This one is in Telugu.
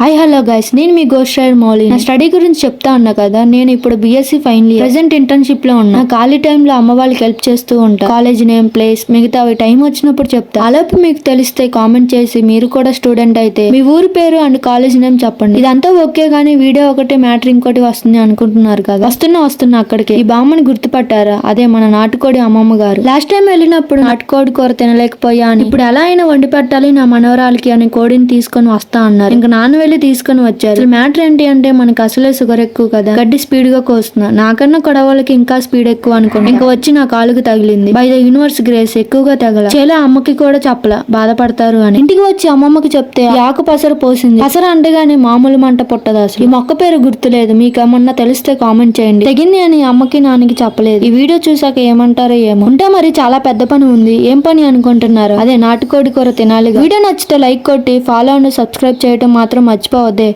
హాయ్ హలో గైస్, నేను మీ గోస్ట్ రైడర్ మౌలి. నా స్టడీ గురించి చెప్తా ఉన్నా కదా. నేను ఇప్పుడు BSc final year present internship లో ఉన్నా. ఖాళీ టైంలో అమ్మ వాళ్ళకి హెల్ప్ చేస్తూ ఉంటా. కాలేజ్ నేమ్, ప్లేస్, మిగతావి టైం వచ్చినప్పుడు చెప్తా. అలాపు మీకు తెలిస్తే కామెంట్ చేసి మీరు కూడా స్టూడెంట్ అయితే మీ ఊరి పేరు అండ్ కాలేజ్ నేమ్ చెప్పండి. ఇదంతా ఓకే గానీ వీడియో ఒకటి మ్యాటర్ ఇంకోటి వస్తుంది అనుకుంటున్నారు కదా. వస్తున్నా అక్కడికి. ఈ బామ్మని గుర్తుపట్టారా? అదే మన నాటుకోడి అమ్మమ్మ గారు. లాస్ట్ టైం వెళ్ళినప్పుడు నాటుకోడి కూర తినలేకపోయా అని, ఇప్పుడు ఎలా అయినా వండి పెట్టాలి నా మనవరాలకి అని కోడిని తీసుకొని వస్తా అన్నారు. ఇంకా నాన్న తీసుకొని వచ్చారు. మ్యాటర్ ఏంటి అంటే మనకి అసలే షుగర్ ఎక్కువ కదా, గడ్డి స్పీడ్ గా కోస్తున్నా. నాకన్నా కొడవలకి ఇంకా స్పీడ్ ఎక్కువ అనుకుంటా. ఇంకా వచ్చి నా కాలుకి తగిలింది. బై ద యూనివర్స్ గ్రేస్ ఎక్కువగా తగల. చేలా అమ్మకి కూడా చెప్పలా బాధపడతారు అని. ఇంటికి వచ్చి అమ్మమ్మకి చెప్తే ఆకు పసరు పోసింది. పసర అంటే గానీ మామూలు మంట పుట్టదు. అసలు ఈ మొక్క పేరు గుర్తులేదు. మీకేమన్నా తెలిస్తే కామెంట్ చేయండి. తెగింది అని అమ్మకి నాన్నకి చెప్పలేదు. ఈ వీడియో చూసాక ఏమంటారో ఏమో. ఉంటే మరి చాలా పెద్ద పని ఉంది. ఏం పని అనుకుంటున్నారు? అదే నాటుకోడి కూర తినాలి. వీడియో నచ్చితే లైక్ కొట్టి ఫాలో అండ్ సబ్స్క్రైబ్ చేయడం మాత్రం మర్చిపోవద్దే.